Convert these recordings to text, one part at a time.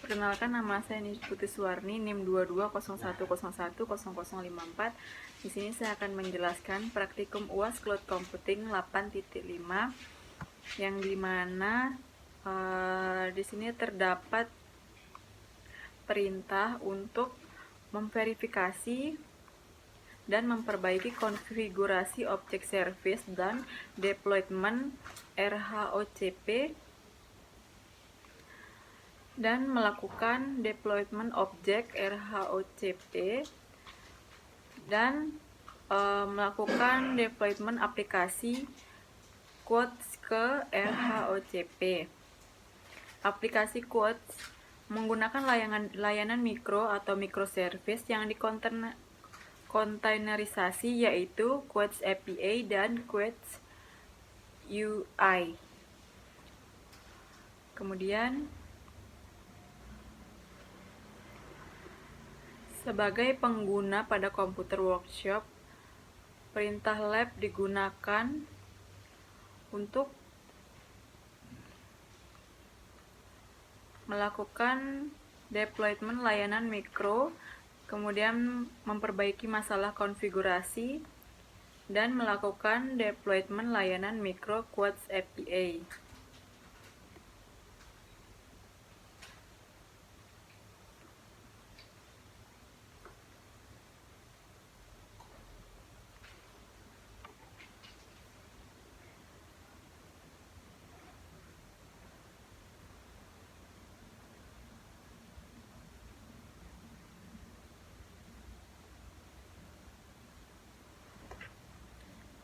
Perkenalkan, nama saya Nisputi Suwarni, NIM 2201010054. Di sini saya akan menjelaskan praktikum UAS Cloud Computing 8.5 yang dimana di sini terdapat perintah untuk memverifikasi dan memperbaiki konfigurasi objek service dan deployment RHOCP dan melakukan deployment objek RHOCP dan melakukan deployment aplikasi Quotes ke RHOCP. Aplikasi Quotes menggunakan layanan mikro atau microservice yang dikontainerisasi, yaitu Quotes API dan Quotes UI. Kemudian sebagai pengguna pada komputer workshop, perintah lab digunakan untuk melakukan deployment layanan mikro, kemudian memperbaiki masalah konfigurasi, dan melakukan deployment layanan mikro Quotes API.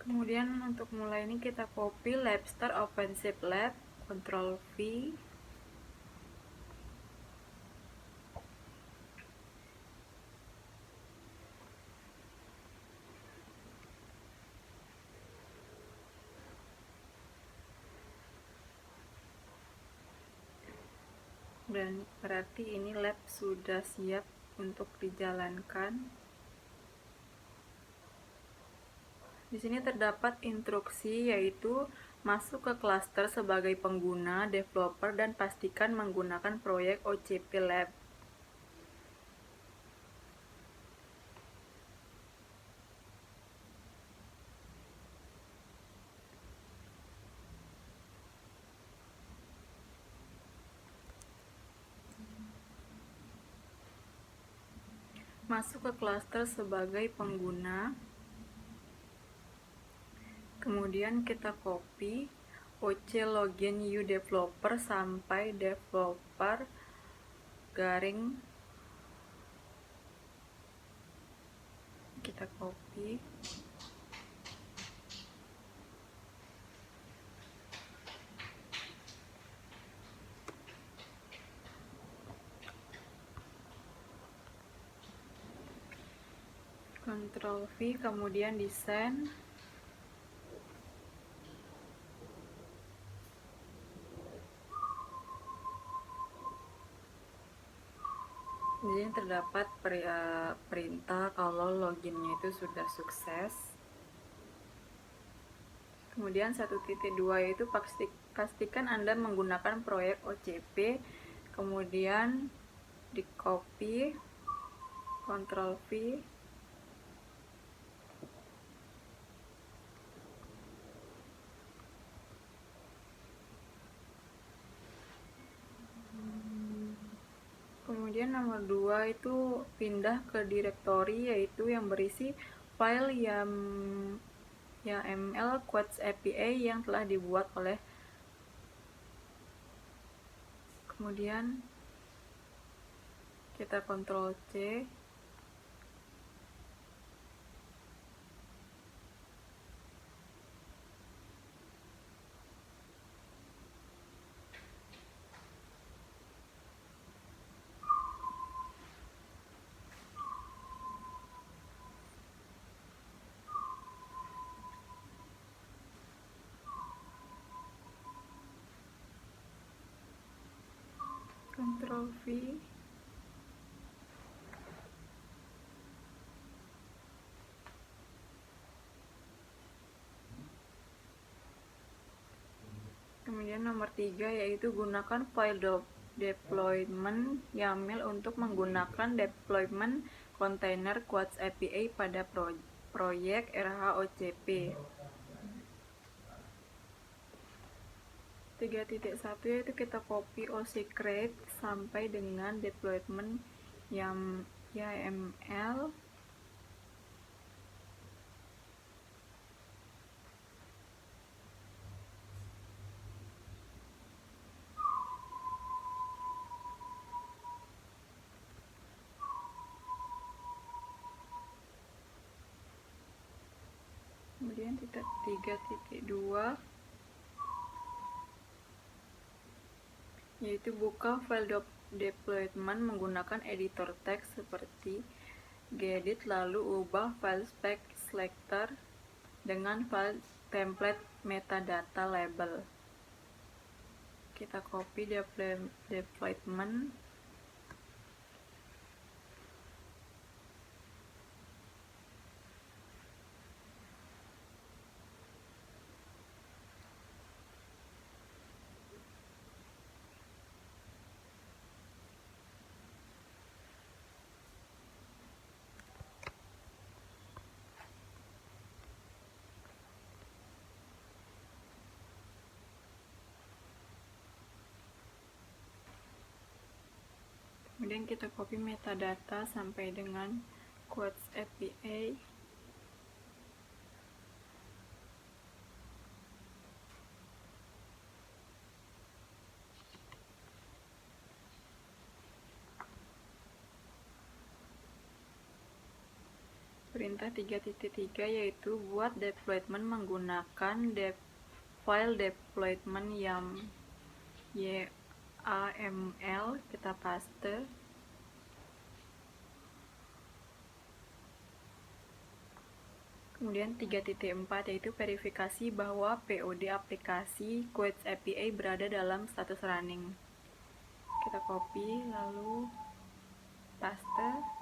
Kemudian untuk mulai ini kita copy Labster OpenShift Lab, Ctrl V, dan berarti ini lab sudah siap untuk dijalankan. Di sini terdapat instruksi, yaitu masuk ke klaster sebagai pengguna, developer, dan pastikan menggunakan proyek OCP Lab. Masuk ke klaster sebagai pengguna. Kemudian kita copy OC login you developer sampai developer garing, kita copy. Ctrl V, kemudian desain. Di sini terdapat perintah kalau loginnya itu sudah sukses. Kemudian 1.2 yaitu pastikan Anda menggunakan proyek OCP. Kemudian di copy, Ctrl V, kemudian nomor 2 itu pindah ke direktori, yaitu yang berisi file YAML Quotes API yang telah dibuat oleh. Kemudian kita Ctrl C, Ctrl V, kemudian nomor 3 yaitu gunakan file deployment YAML untuk menggunakan deployment container Quartz API pada proyek RHOCP. 3.1 yaitu kita copy OSecret sampai dengan deployment YAML. Kemudian 3.2 yaitu buka file deployment menggunakan editor teks seperti gedit, lalu ubah file spec selector dengan file template metadata label. Kita copy deployment. Kemudian kita copy metadata sampai dengan Quartz API. Perintah 3.3 yaitu buat deployment menggunakan file deployment YAML, kita paste. Kemudian 3.4 yaitu verifikasi bahwa POD aplikasi Quartz API berada dalam status running. Kita copy lalu paste.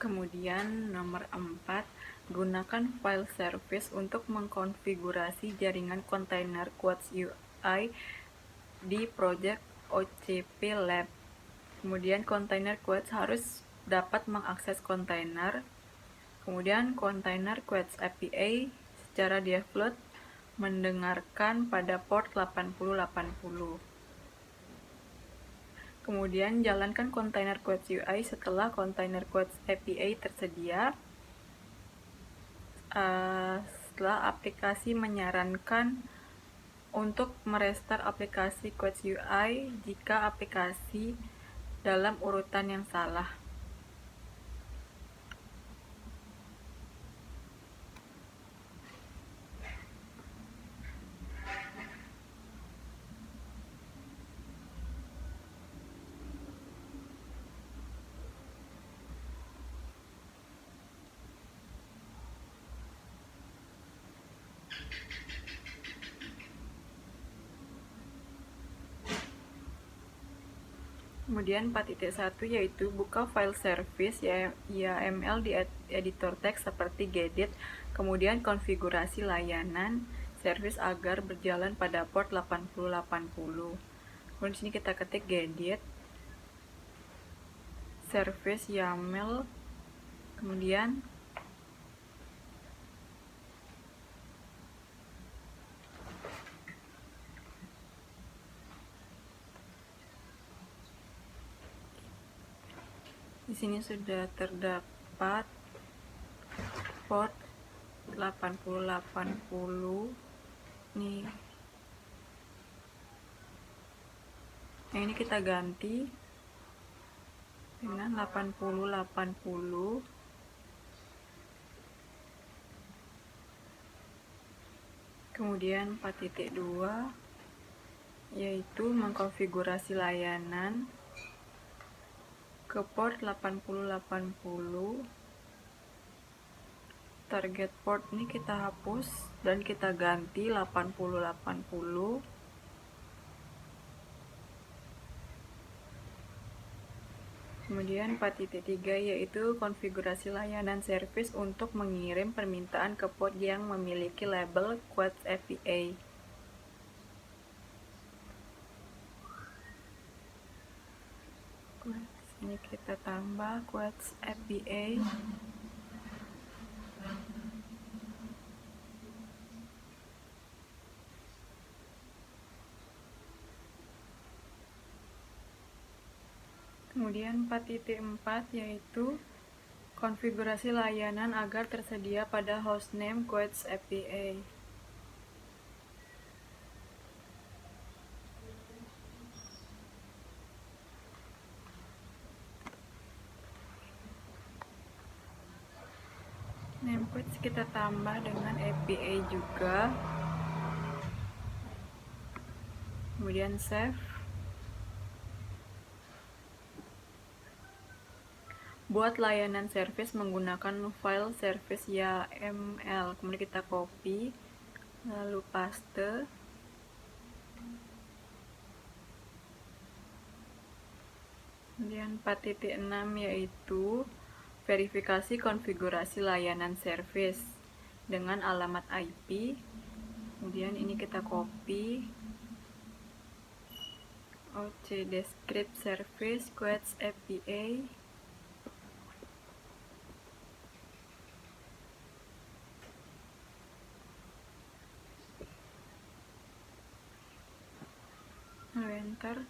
Kemudian nomor 4, gunakan file service untuk mengkonfigurasi jaringan kontainer Quartz UI di project OCP Lab. Kemudian kontainer Quartz harus dapat mengakses kontainer. Kemudian kontainer Quartz API secara default mendengarkan pada port 8080. Kemudian jalankan kontainer Quartz UI setelah kontainer Quartz API tersedia. Setelah aplikasi menyarankan untuk merestart aplikasi Quartz UI jika aplikasi dalam urutan yang salah. Kemudian 4.1 yaitu buka file service YAML di editor teks seperti gedit, kemudian konfigurasi layanan service agar berjalan pada port 8080. Kemudian di sini kita ketik gedit service YAML, kemudian di sini sudah terdapat port 8080 nih. Nah, ini kita ganti dengan 8080. Kemudian 4.2 yaitu mengkonfigurasi layanan ke port 8080. target port ini kita hapus dan kita ganti 8080. Kemudian 4.3 yaitu konfigurasi layanan service untuk mengirim permintaan ke port yang memiliki label Quotes API. Ini kita tambah Quotes API. Kemudian 4.4 yaitu konfigurasi layanan agar tersedia pada hostname Quotes API. Name Quotes kita tambah dengan API juga. Kemudian save. Buat layanan service menggunakan file service YAML. Kemudian kita copy, lalu paste. Kemudian 4.6 yaitu verifikasi konfigurasi layanan service dengan alamat IP. Kemudian ini kita copy. OC descript service Quotes API. Enter.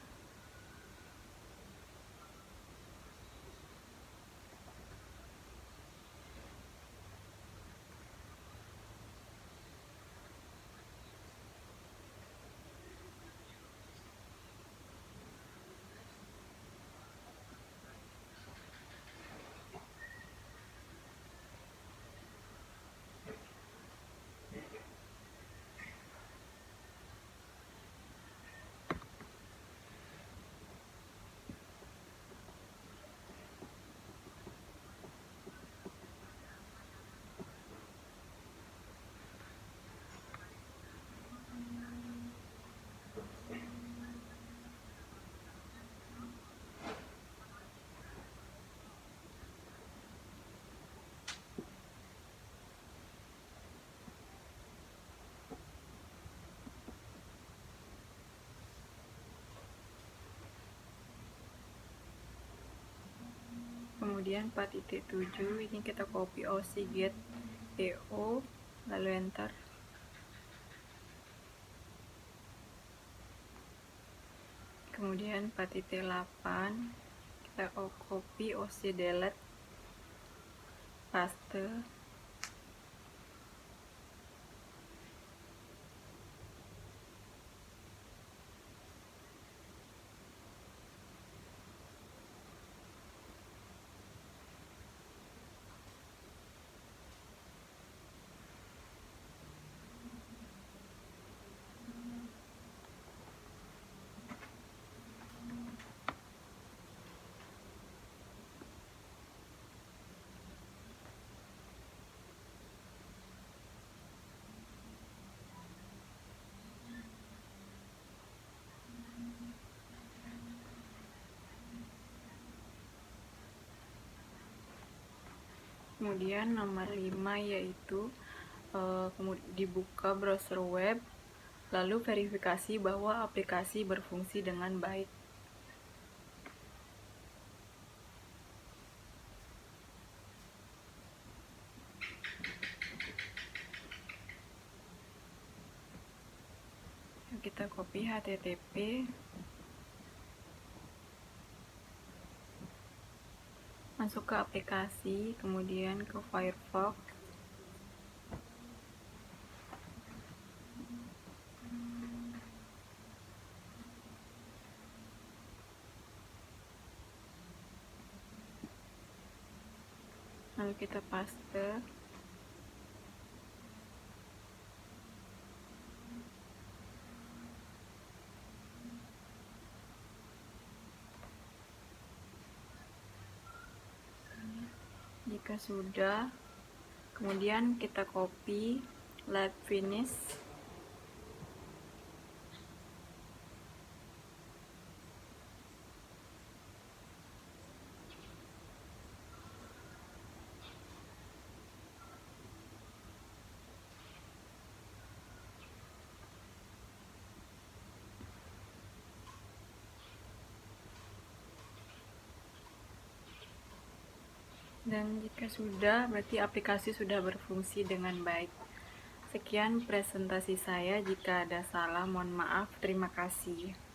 Kemudian 4.7 ini kita copy OC get EO, lalu enter. Kemudian 4.8 kita copy OC delete, paste. Kemudian nomor 5 yaitu dibuka browser web, lalu verifikasi bahwa aplikasi berfungsi dengan baik. Kita copy HTTP, masuk ke aplikasi, kemudian ke Firefox. Lalu kita paste. Jika sudah, Kemudian kita copy lap finish. Dan jika sudah, berarti aplikasi sudah berfungsi dengan baik. Sekian presentasi saya, jika ada salah mohon maaf. Terima kasih.